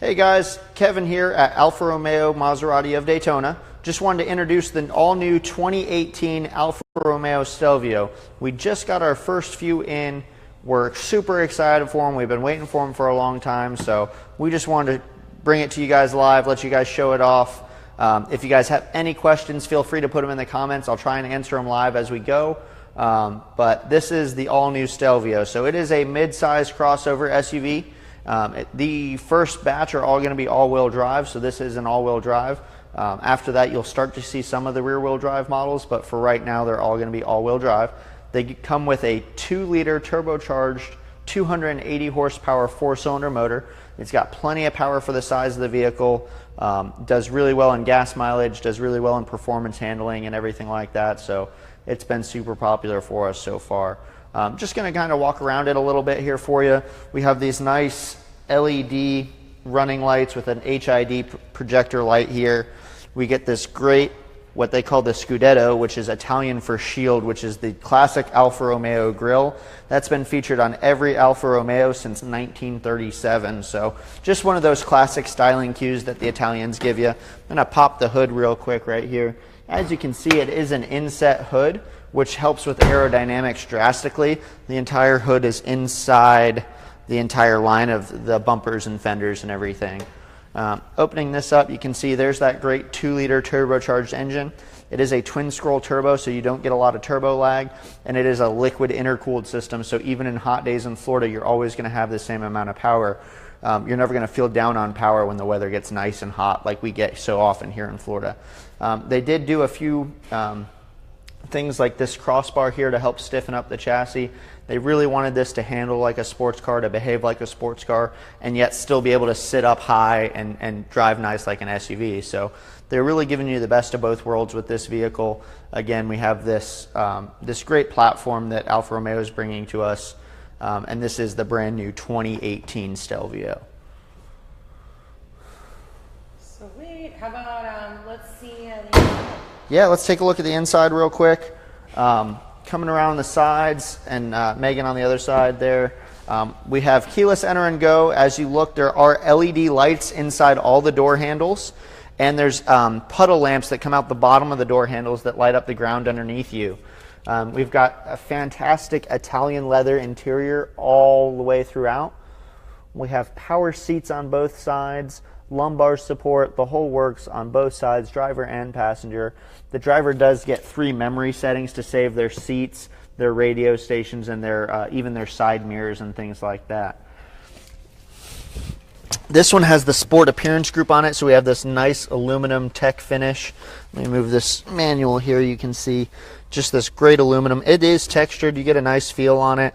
Hey guys, Kevin here at Alfa Romeo Maserati of Daytona. Just wanted to introduce the all-new 2018 Alfa Romeo Stelvio. We just got our first few in. We're super excited for them. We've been waiting for them for a long time, so we just wanted to bring it to you guys live, let you guys show it off. If you guys have any questions, feel free to put them in the comments. I'll try and answer them live as we go. But this is the all-new Stelvio. So it is a mid-size crossover SUV. The first batch are all going to be all-wheel drive, so this is an all-wheel drive. After that, you'll start to see some of the rear-wheel drive models, but for right now, they're all going to be all-wheel drive. They come with a 2-liter turbocharged 280 horsepower 4-cylinder motor. It's got plenty of power for the size of the vehicle, does really well in gas mileage, does really well in performance handling and everything like that, so it's been super popular for us so far. Just going to kind of walk around it a little bit here for you. We have these nice LED running lights with an HID projector light here. We get this great, what they call the Scudetto, which is Italian for shield, which is the classic Alfa Romeo grille. That's been featured on every Alfa Romeo since 1937. So just one of those classic styling cues that the Italians give you. I'm going to pop the hood real quick right here. As you can see, it is an inset hood, which helps with aerodynamics drastically. The entire hood is inside the entire line of the bumpers and fenders and everything. Opening this up, you can see there's that great 2-liter turbocharged engine. It is a twin-scroll turbo, so you don't get a lot of turbo lag, and it is a liquid intercooled system, so even in hot days in Florida, you're always going to have the same amount of power. You're never going to feel down on power when the weather gets nice and hot like we get so often here in Florida. They did do a few things like this crossbar here to help stiffen up the chassis. They really wanted this to handle like a sports car, to behave like a sports car, and yet still be able to sit up high and drive nice like an SUV. So they're really giving you the best of both worlds with this vehicle. Again, we have this, this great platform that Alfa Romeo is bringing to us, and this is the brand new 2018 Stelvio. Sweet. How about, let's see. Yeah, let's take a look at the inside real quick. Coming around the sides, and Megan on the other side there. We have keyless enter and go. As you look, there are LED lights inside all the door handles, and there's puddle lamps that come out the bottom of the door handles that light up the ground underneath you. We've got a fantastic Italian leather interior all the way throughout. We have power seats on both sides, lumbar support, the whole works on both sides, driver and passenger. The driver does get 3 memory settings to save their seats, their radio stations, and their even their side mirrors and things like that. This one has the Sport Appearance Group on it, so we have this nice aluminum tech finish. Let me move this manual here. You can see just this great aluminum. It is textured. You get a nice feel on it.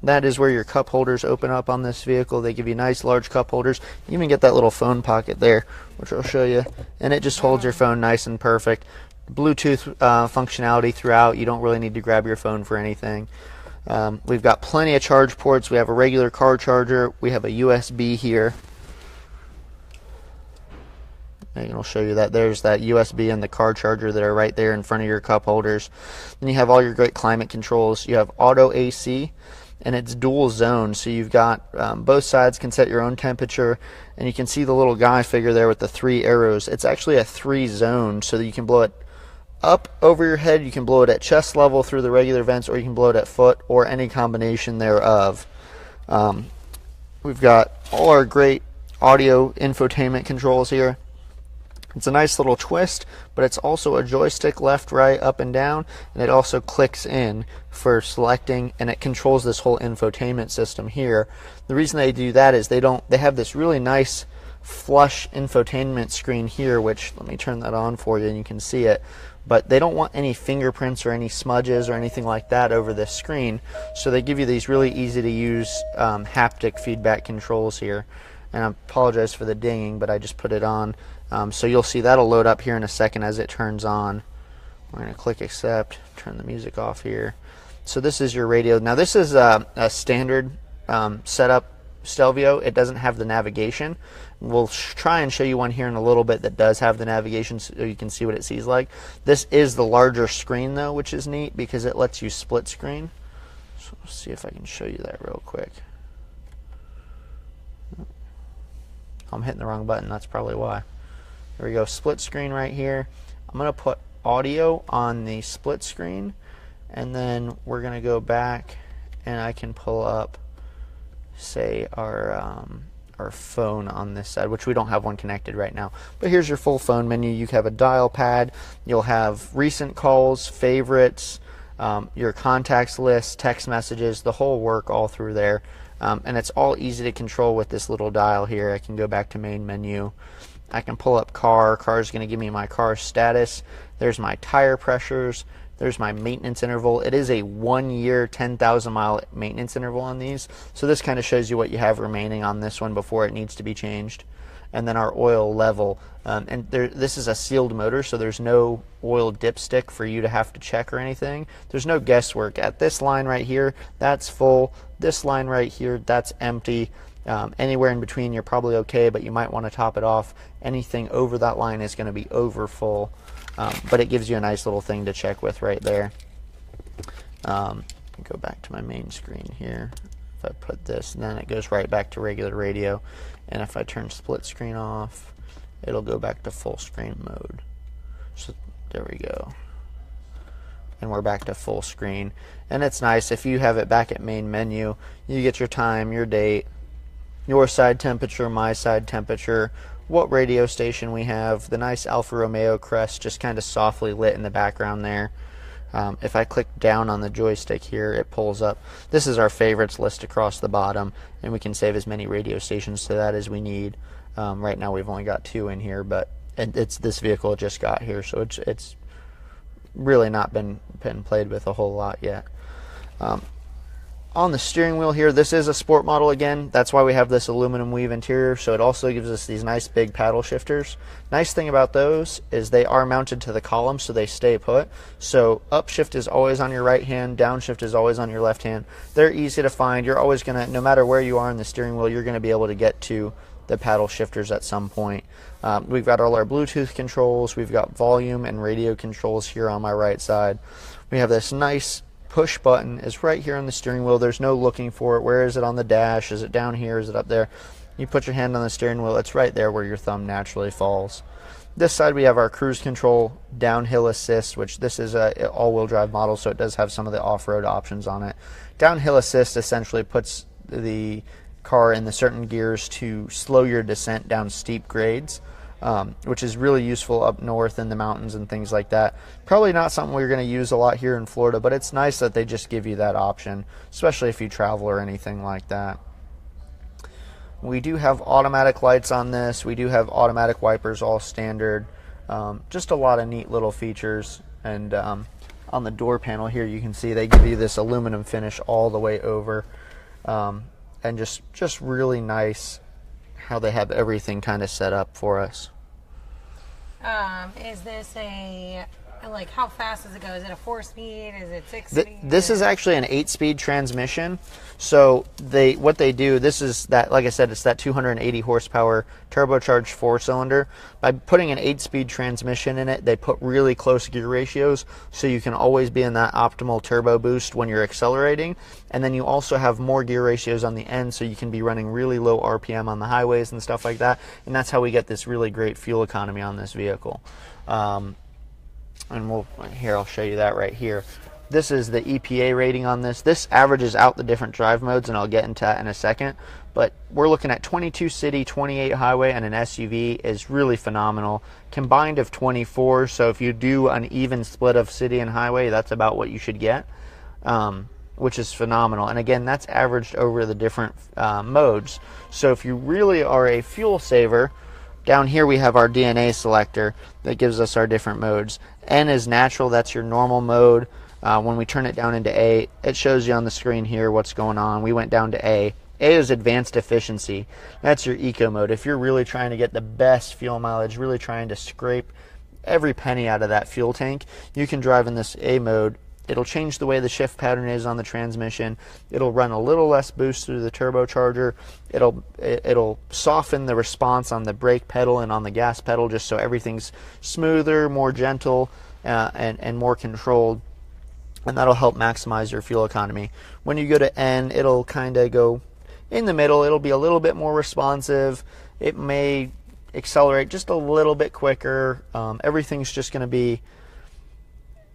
That is where your cup holders open up on this vehicle. They give you nice large cup holders. You even get that little phone pocket there, which I'll show you. And it just holds your phone nice and perfect. Bluetooth functionality throughout. You don't really need to grab your phone for anything. We've got plenty of charge ports. We have a regular car charger. We have a USB here. And I'll show you that. There's that USB and the car charger that are right there in front of your cup holders. Then you have all your great climate controls. You have auto AC. And it's dual zone, so you've got both sides can set your own temperature, and you can see the little guy figure there with the 3 arrows. It's actually a 3-zone, so that you can blow it up over your head, you can blow it at chest level through the regular vents, or you can blow it at foot, or any combination thereof. We've got all our great audio infotainment controls here. It's a nice little twist, but it's also a joystick left, right, up, and down, and it also clicks in for selecting, and it controls this whole infotainment system here. The reason they do that is they have this really nice flush infotainment screen here, which, let me turn that on for you and you can see it, but they don't want any fingerprints or any smudges or anything like that over this screen, so they give you these really easy to use haptic feedback controls here. And I apologize for the dinging, but I just put it on. So you'll see that'll load up here in a second as it turns on. We're going to click accept, turn the music off here. So this is your radio. Now this is a standard setup Stelvio. It doesn't have the navigation. We'll try and show you one here in a little bit that does have the navigation so you can see what it sees like. This is the larger screen though, which is neat because it lets you split screen. So let's see if I can show you that real quick. I'm hitting the wrong button, that's probably why. There we go, split screen right here. I'm going to put audio on the split screen, and then we're going to go back and I can pull up, say, our phone on this side, which we don't have one connected right now. But here's your full phone menu. You have a dial pad, you'll have recent calls, favorites, your contacts list, text messages, the whole work all through there. And it's all easy to control with this little dial here. I can go back to main menu. I can pull up car. Car is going to give me my car status. There's my tire pressures. There's my maintenance interval. It is a 1 year, 10,000 mile maintenance interval on these. So this kind of shows you what you have remaining on this one before it needs to be changed. And then our oil level. This is a sealed motor, so there's no oil dipstick for you to have to check or anything. There's no guesswork. At this line right here, that's full. This line right here, that's empty. Anywhere in between, you're probably okay, but you might want to top it off. Anything over that line is going to be over full. But it gives you a nice little thing to check with right there. Go back to my main screen here. If I put this, and then it goes right back to regular radio. And if I turn split screen off, it'll go back to full screen mode. So there we go. And we're back to full screen. And it's nice if you have it back at main menu, you get your time, your date, your side temperature, my side temperature, what radio station we have, the nice Alfa Romeo crest just kind of softly lit in the background there. If I click down on the joystick here, it pulls up. This is our favorites list across the bottom, and we can save as many radio stations to that as we need. Right now we've only got 2 in here, but it's this vehicle just got here, so it's really not been played with a whole lot yet. On the steering wheel here, this is a sport model again. That's why we have this aluminum weave interior, so it also gives us these nice big paddle shifters. Nice thing about those is they are mounted to the column, so they stay put. So upshift is always on your right hand, downshift is always on your left hand. They're easy to find. You're always going to, no matter where you are in the steering wheel, you're going to be able to get to the paddle shifters at some point. We've got all our Bluetooth controls. We've got volume and radio controls here on my right side. We have this nice push button is right here on the steering wheel. There's no looking for it. Where is it on the dash? Is it down here? Is it up there? You put your hand on the steering wheel, it's right there where your thumb naturally falls. This side we have our cruise control, downhill assist, which this is a all-wheel drive model, so it does have some of the off-road options on it. Downhill assist essentially puts the car in the certain gears to slow your descent down steep grades. Which is really useful up north in the mountains and things like that. Probably not something we're going to use a lot here in Florida, but it's nice that they just give you that option, especially if you travel or anything like that. We do have automatic lights on this. We do have automatic wipers, all standard. Just a lot of neat little features. And on the door panel here, you can see they give you this aluminum finish all the way over. And just really nice how they have everything kind of set up for us. Is this like how fast does it go? Is it a 4-speed? Is it 6-speed? This is actually an 8-speed transmission. So what they do, this is that, like I said, it's that 280 horsepower turbocharged 4-cylinder. By putting an 8-speed transmission in it, they put really close gear ratios, so you can always be in that optimal turbo boost when you're accelerating. And then you also have more gear ratios on the end, so you can be running really low RPM on the highways and stuff like that. And that's how we get this really great fuel economy on this vehicle. And I'll show you that right here. This is the EPA rating on this. This averages out the different drive modes, and I'll get into that in a second. But we're looking at 22 city, 28 highway, and an SUV is really phenomenal. Combined of 24, so if you do an even split of city and highway, that's about what you should get, which is phenomenal. And again, that's averaged over the different modes. So if you really are a fuel saver, down here we have our DNA selector that gives us our different modes. N is natural, that's your normal mode. When we turn it down into A, it shows you on the screen here what's going on. We went down to A. A is advanced efficiency. That's your eco mode. If you're really trying to get the best fuel mileage, really trying to scrape every penny out of that fuel tank, you can drive in this A mode. It'll change the way the shift pattern is on the transmission. It'll run a little less boost through the turbocharger. It'll soften the response on the brake pedal and on the gas pedal, just so everything's smoother, more gentle, and more controlled. And that'll help maximize your fuel economy. When you go to N, it'll kind of go in the middle. It'll be a little bit more responsive. it may accelerate just a little bit quicker. Everything's just going to be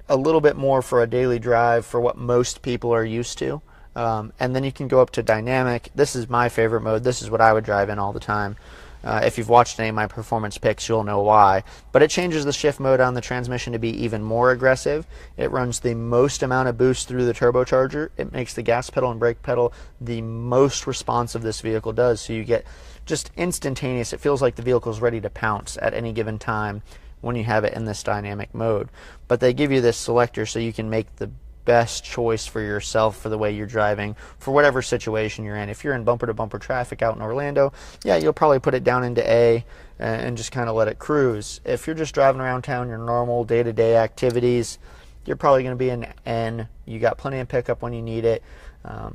a little bit more for a daily drive for what most people are used to. And then you can go up to dynamic. This is my favorite mode. This is what I would drive in all the time. If you've watched any of my performance picks, you'll know why. But it changes the shift mode on the transmission to be even more aggressive. It runs the most amount of boost through the turbocharger. It makes the gas pedal and brake pedal the most responsive this vehicle does. So you get just instantaneous. It feels like the vehicle's ready to pounce at any given time when you have it in this dynamic mode. But they give you this selector so you can make the best choice for yourself for the way you're driving for whatever situation you're in. If you're in bumper to bumper traffic out in Orlando, yeah, you'll probably put it down into A and just kind of let it cruise. If you're just driving around town, your normal day-to-day activities, you're probably going to be in N. You got plenty of pickup when you need it.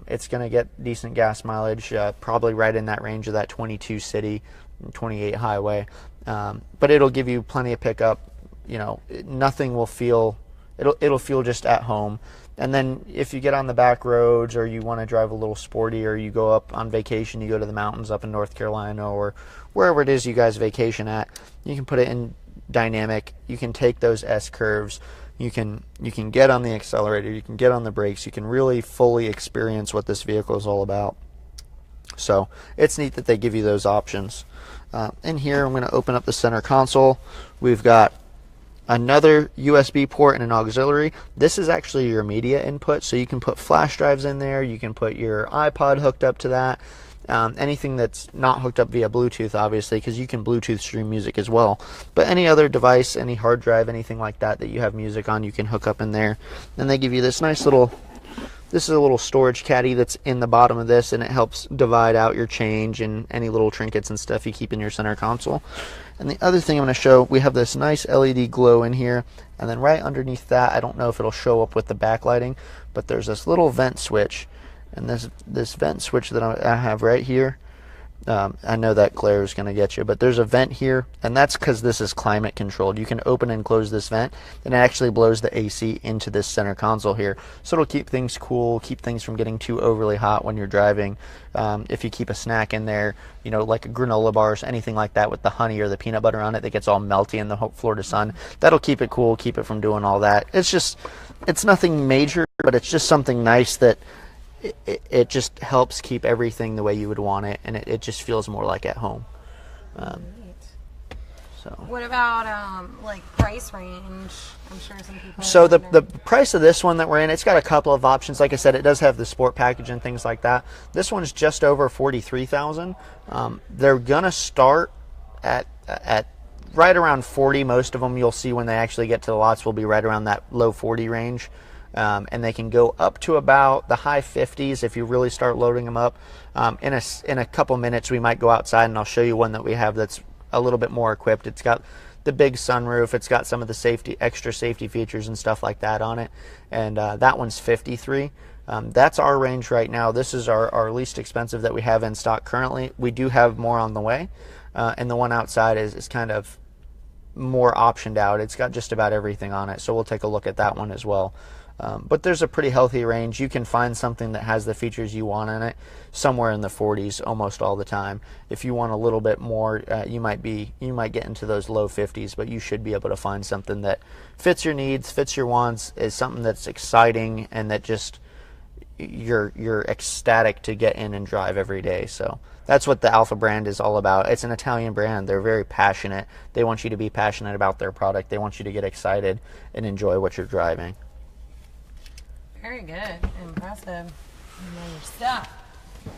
It's going to get decent gas mileage, probably right in that range of that 22 city, 28 highway. But it'll give you plenty of pickup. You know, nothing will feel, it'll feel just at home. And then if you get on the back roads or you want to drive a little sporty, or you go up on vacation, you go to the mountains up in North Carolina or wherever it is you guys vacation at, you can put it in dynamic. You can take those S curves. You can get on the accelerator. You can get on the brakes. You can really fully experience what this vehicle is all about. So it's neat that they give you those options. In here, I'm going to open up the center console. We've got another USB port and an auxiliary. This is actually your media input, so you can put flash drives in there. You can put your iPod hooked up to that. Anything that's not hooked up via Bluetooth, obviously, because you can Bluetooth stream music as well. But any other device, any hard drive, anything like that that you have music on, you can hook up in there. And they give you this nice little, this is a little storage caddy that's in the bottom of this, and it helps divide out your change and any little trinkets and stuff you keep in your center console. And the other thing I'm going to show, we have this nice LED glow in here, and then right underneath that, I don't know if it'll show up with the backlighting, but there's this little vent switch. And this vent switch that I have right here, I know that glare is going to get you, but there's a vent here, and that's because this is climate controlled. You can open and close this vent, and it actually blows the AC into this center console here. So it'll keep things cool, keep things from getting too overly hot when you're driving. If you keep a snack in there, you know, like a granola bars, anything like that with the honey or the peanut butter on it that gets all melty in the Florida sun, that'll keep it cool, keep it from doing all that. It's nothing major, but it's just something nice that it just helps keep everything the way you would want it, and it just feels more like at home. So what about like price range? I'm sure some people. So the price of this one that we're in, it's got a couple of options. Like I said, it does have the sport package and things like that. This one's just over $43,000. They're gonna start at right around 40. Most of them you'll see when they actually get to the lots will be right around that low 40 range. And they can go up to about the high 50s if you really start loading them up. In a couple minutes, we might go outside and I'll show you one that we have that's a little bit more equipped. It's got the big sunroof. It's got some of the extra safety features and stuff like that on it. And that one's 53. That's our range right now. This is our least expensive that we have in stock currently. We do have more on the way. And the one outside is kind of more optioned out. It's got just about everything on it. So we'll take a look at that one as well. But there's a pretty healthy range. You can find something that has the features you want in it somewhere in the 40s almost all the time. If you want a little bit more, you might get into those low 50s, but you should be able to find something that fits your needs, fits your wants, is something that's exciting and that just you're ecstatic to get in and drive every day. So that's what the Alfa brand is all about. It's an Italian brand. They're very passionate. They want you to be passionate about their product. They want you to get excited and enjoy what you're driving. Very good. Impressive. You know your stuff.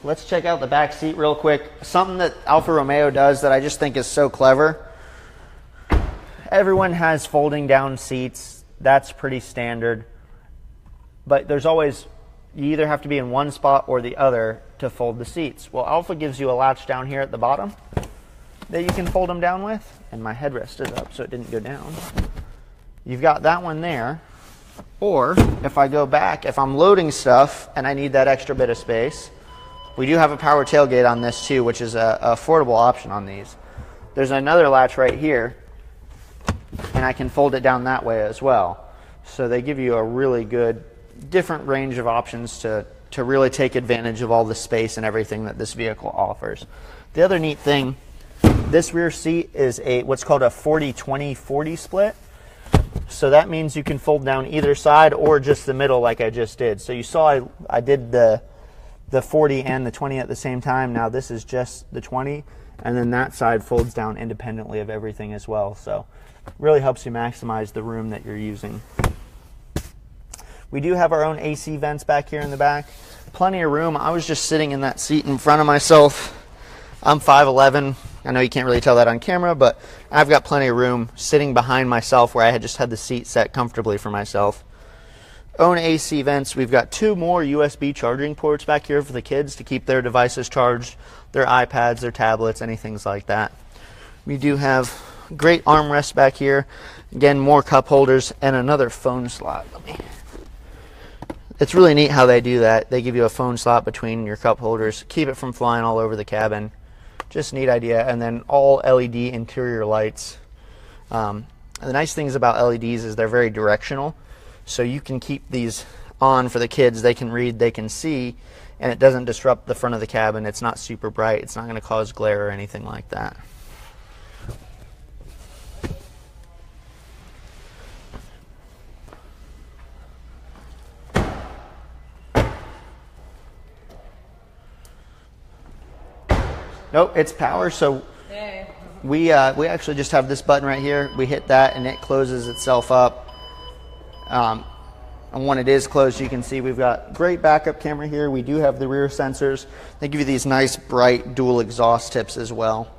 Let's check out the back seat real quick. Something that Alfa Romeo does that I just think is so clever. Everyone has folding down seats. That's pretty standard. But there's always, you either have to be in one spot or the other to fold the seats. Well, Alfa gives you a latch down here at the bottom that you can fold them down with. And my headrest is up so it didn't go down. You've got that one there. Or if I go back, if I'm loading stuff and I need that extra bit of space, we do have a power tailgate on this too, which is a affordable option on these. There's another latch right here, and I can fold it down that way as well. So they give you a really good, different range of options to really take advantage of all the space and everything that this vehicle offers. The other neat thing This rear seat is a what's called a 40-20-40 split. So that means you can fold down either side or just the middle like I just did. So you saw I did the 40 and the 20 at the same time. Now this is just the 20, and then that side folds down independently of everything as well. So really helps you maximize the room that you're using. We do have our own AC vents back here in the back. Plenty of room. I was just sitting in that seat in front of myself. I'm 5'11". I know you can't really tell that on camera, but I've got plenty of room sitting behind myself where I had just had the seat set comfortably for myself. Own AC vents. We've got 2 more USB charging ports back here for the kids to keep their devices charged, their iPads, their tablets, anything like that. We do have great armrests back here. Again, more cup holders and another phone slot. It's really neat how they do that. They give you a phone slot between your cup holders, keep it from flying all over the cabin. Just a neat idea. And then all LED interior lights. The nice things about LEDs is they're very directional. So you can keep these on for the kids. They can read, they can see, and it doesn't disrupt the front of the cabin. It's not super bright. It's not going to cause glare or anything like that. Nope, it's power. So we actually just have this button right here. We hit that and it closes itself up. And when it is closed, you can see we've got great backup camera here. We do have the rear sensors. They give you these nice bright dual exhaust tips as well.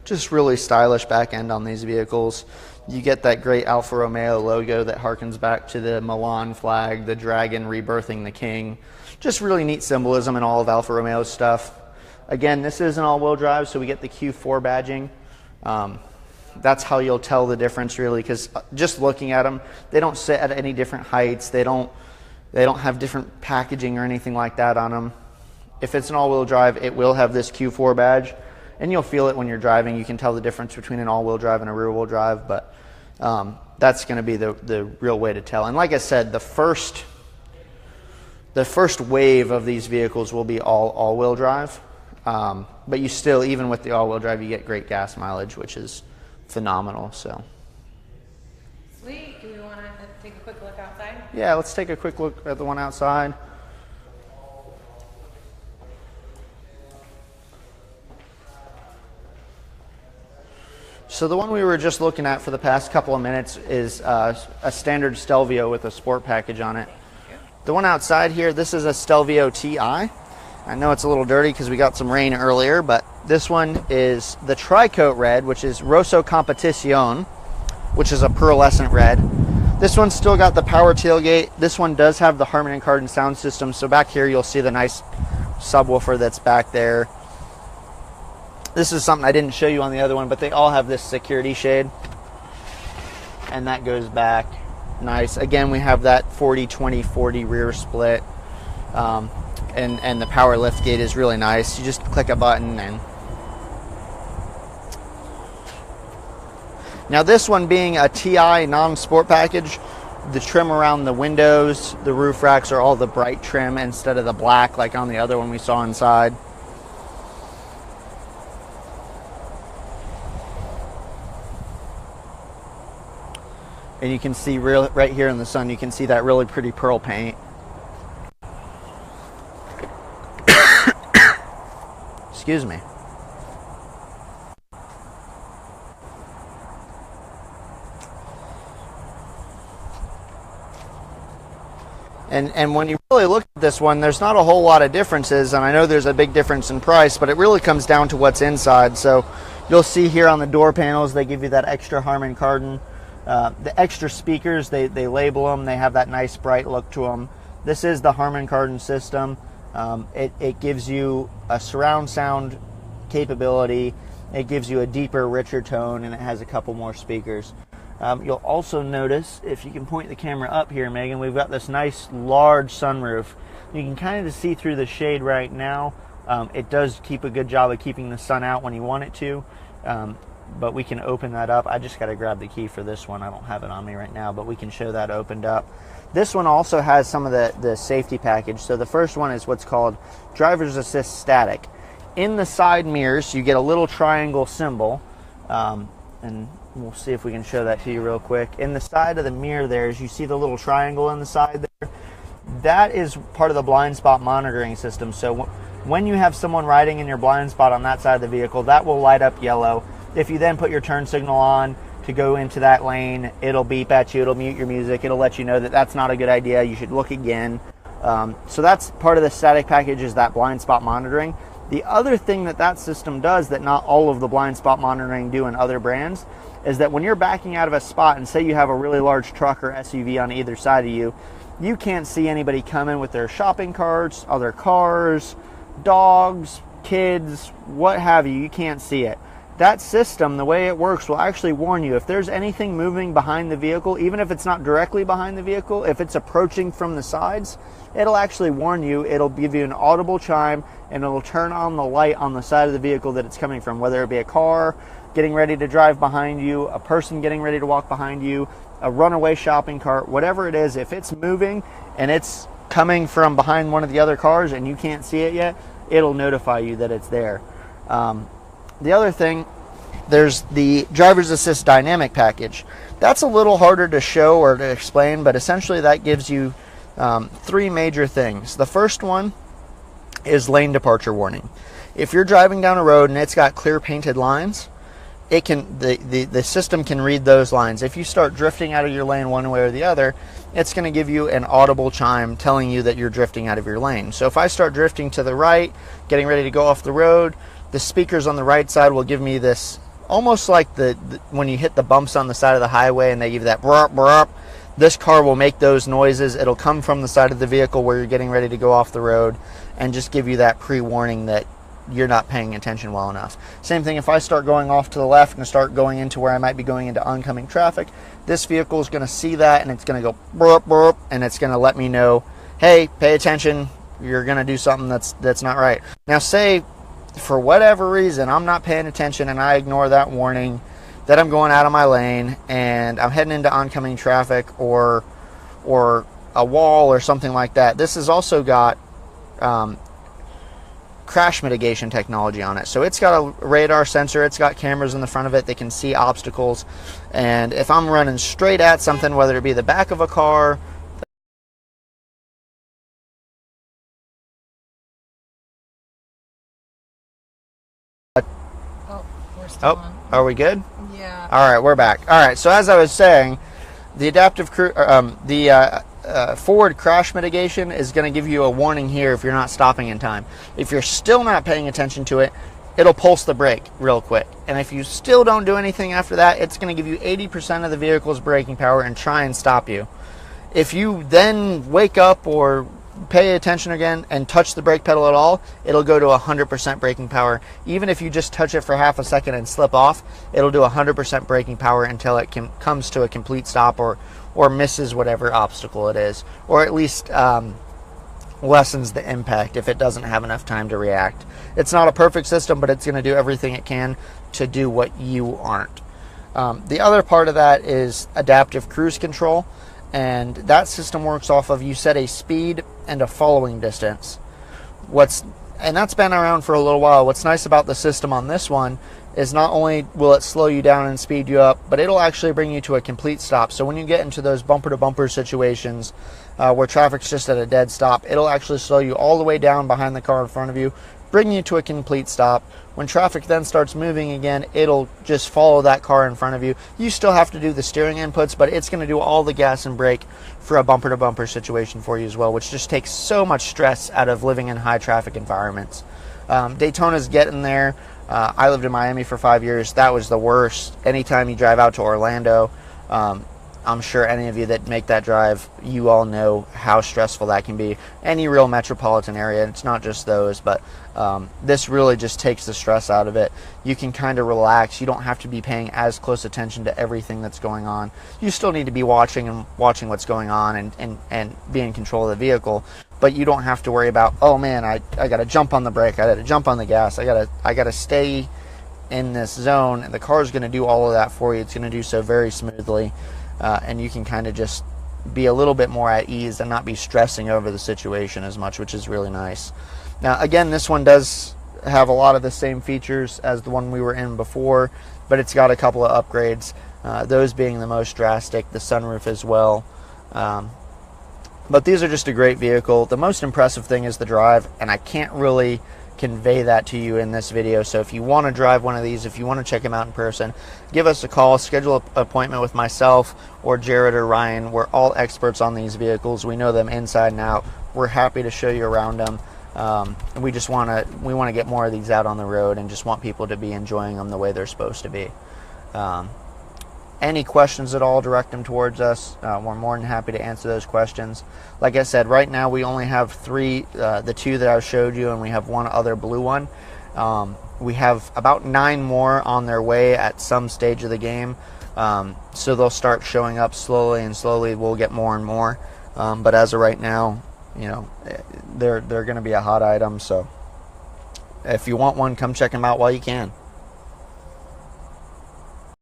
Just really stylish back end on these vehicles. You get that great Alfa Romeo logo that harkens back to the Milan flag, the dragon rebirthing the king. Just really neat symbolism in all of Alfa Romeo's stuff. Again, this is an all-wheel drive, so we get the Q4 badging. That's how you'll tell the difference, really, because just looking at them, they don't sit at any different heights. They don't have different packaging or anything like that on them. If it's an all-wheel drive, it will have this Q4 badge, and you'll feel it when you're driving. You can tell the difference between an all-wheel drive and a rear-wheel drive, but that's going to be the real way to tell. And like I said, the first wave of these vehicles will be all-wheel drive, but you still, even with the all-wheel drive, you get great gas mileage, which is phenomenal. So sweet. Do we want to take a quick look outside? yeah, let's take a quick look at the one outside. So the one we were just looking at for the past couple of minutes is a standard Stelvio with a sport package on it. The one outside here, this is a Stelvio TI. I know it's a little dirty because we got some rain earlier, but this one is the Tri-Coat red, which is Rosso Competizione, which is a pearlescent red. This one's still got the power tailgate. This one does have the Harman & Kardon sound system. So back here you'll see the nice subwoofer that's back there. This is something I didn't show you on the other one, but they all have this security shade. And that goes back nice. Again, we have that 40-20-40 rear split. And the power lift gate is really nice. You just click a button and... Now this one being a TI non-sport package, the trim around the windows, the roof racks are all the bright trim instead of the black like on the other one we saw inside. And you can see right here in the sun, you can see that really pretty pearl paint. Excuse me. And when you really look at this one, there's not a whole lot of differences, and I know there's a big difference in price, but it really comes down to what's inside. So you'll see here on the door panels, they give you that extra Harman Kardon. The extra speakers, they label them. They have that nice bright look to them. This is the Harman Kardon system. It gives you a surround sound capability. It gives you a deeper, richer tone, and it has a couple more speakers. You'll also notice, if you can point the camera up here, Megan, we've got this nice large sunroof. You can kind of see through the shade right now. It does keep a good job of keeping the sun out when you want it to. but we can open that up. I just got to grab the key for this one. I don't have it on me right now, but we can show that opened up. This one also has some of the safety package. So the first one is what's called driver's assist static. In the side mirrors, you get a little triangle symbol, and we'll see if we can show that to you real quick. In the side of the mirror there, as you see the little triangle in the side there, that is part of the blind spot monitoring system. So when you have someone riding in your blind spot on that side of the vehicle, that will light up yellow. If you then put your turn signal on to go into that lane, it'll beep at you, it'll mute your music, it'll let you know that that's not a good idea, you should look again. So that's part of the static package, is that blind spot monitoring. The other thing that system does that not all of the blind spot monitoring do in other brands is that when you're backing out of a spot, and say you have a really large truck or SUV on either side of you, you can't see anybody coming with their shopping carts, other cars, dogs, kids, what have you. You can't see it. That system, the way it works, will actually warn you if there's anything moving behind the vehicle, even if it's not directly behind the vehicle, if it's approaching from the sides, it'll actually warn you. It'll give you an audible chime, and it'll turn on the light on the side of the vehicle that it's coming from, whether it be a car getting ready to drive behind you, a person getting ready to walk behind you, a runaway shopping cart, whatever it is. If it's moving and it's coming from behind one of the other cars and you can't see it yet, it'll notify you that it's there. The other thing, there's the driver's assist dynamic package. That's a little harder to show or to explain, but essentially that gives you three major things. The first one is lane departure warning. If you're driving down a road and it's got clear painted lines, it can the system can read those lines. If you start drifting out of your lane one way or the other, it's going to give you an audible chime telling you that you're drifting out of your lane. So if I start drifting to the right, getting ready to go off the road, the speakers on the right side will give me this, almost like the when you hit the bumps on the side of the highway and they give that brop brop. This car will make those noises. It'll come from the side of the vehicle where you're getting ready to go off the road and just give you that pre-warning that you're not paying attention well enough. Same thing if I start going off to the left and start going into where I might be going into oncoming traffic, this vehicle is going to see that and it's going to go burp burp, and it's going to let me know, hey, pay attention, you're going to do something that's not right. Now say for whatever reason I'm not paying attention and I ignore that warning, that I'm going out of my lane and I'm heading into oncoming traffic or a wall or something like that. This has also got crash mitigation technology on it. So it's got a radar sensor, it's got cameras in the front of it that can see obstacles, and if I'm running straight at something, whether it be the back of a car, We're still on. are we good? Yeah. All right, we're back. All right, so as I was saying, the adaptive forward crash mitigation is going to give you a warning here if you're not stopping in time. If you're still not paying attention to it, it'll pulse the brake real quick. And if you still don't do anything after that, it's going to give you 80% of the vehicle's braking power and try and stop you. If you then wake up or pay attention again and touch the brake pedal at all, it'll go to 100% braking power. Even if you just touch it for half a second and slip off, it'll do 100% braking power until it comes to a complete stop or misses whatever obstacle it is, or at least lessens the impact if it doesn't have enough time to react. It's not a perfect system, but it's going to do everything it can to do what you aren't. The other part of that is adaptive cruise control, and that system works off of, you set a speed and a following distance. And that's been around for a little while. What's nice about the system on this one is not only will it slow you down and speed you up, but it'll actually bring you to a complete stop. So when you get into those bumper-to-bumper situations where traffic's just at a dead stop, it'll actually slow you all the way down behind the car in front of you, bring you to a complete stop. When traffic then starts moving again, it'll just follow that car in front of you. You still have to do the steering inputs, but it's going to do all the gas and brake for a bumper-to-bumper situation for you as well, which just takes so much stress out of living in high-traffic environments. Daytona's getting there. I lived in Miami for 5 years. That was the worst. Anytime you drive out to Orlando, I'm sure any of you that make that drive, you all know how stressful that can be. Any real metropolitan area, it's not just those, but this really just takes the stress out of it. You can kind of relax. You don't have to be paying as close attention to everything that's going on. You still need to be watching what's going on and be in control of the vehicle, but you don't have to worry about, oh man, I got to jump on the brake, I got to jump on the gas, I got to stay in this zone, and the car is going to do all of that for you. It's going to do so very smoothly, and you can kind of just be a little bit more at ease and not be stressing over the situation as much, which is really nice. Now, again, this one does have a lot of the same features as the one we were in before, but it's got a couple of upgrades, those being the most drastic, the sunroof as well. But these are just a great vehicle. The most impressive thing is the drive, and I can't really convey that to you in this video. So if you want to drive one of these, if you want to check them out in person, give us a call, schedule an appointment with myself or Jared or Ryan. We're all experts on these vehicles. We know them inside and out. We're happy to show you around them. We just want to get more of these out on the road and just want people to be enjoying them the way they're supposed to be. Any questions at all, direct them towards us. We're more than happy to answer those questions. Like I said, right now we only have three, the two that I showed you, and we have one other blue one. We have about 9 more on their way at some stage of the game. So they'll start showing up slowly, and slowly we'll get more and more. But as of right now, you know, they're going to be a hot item. So if you want one, come check them out while you can.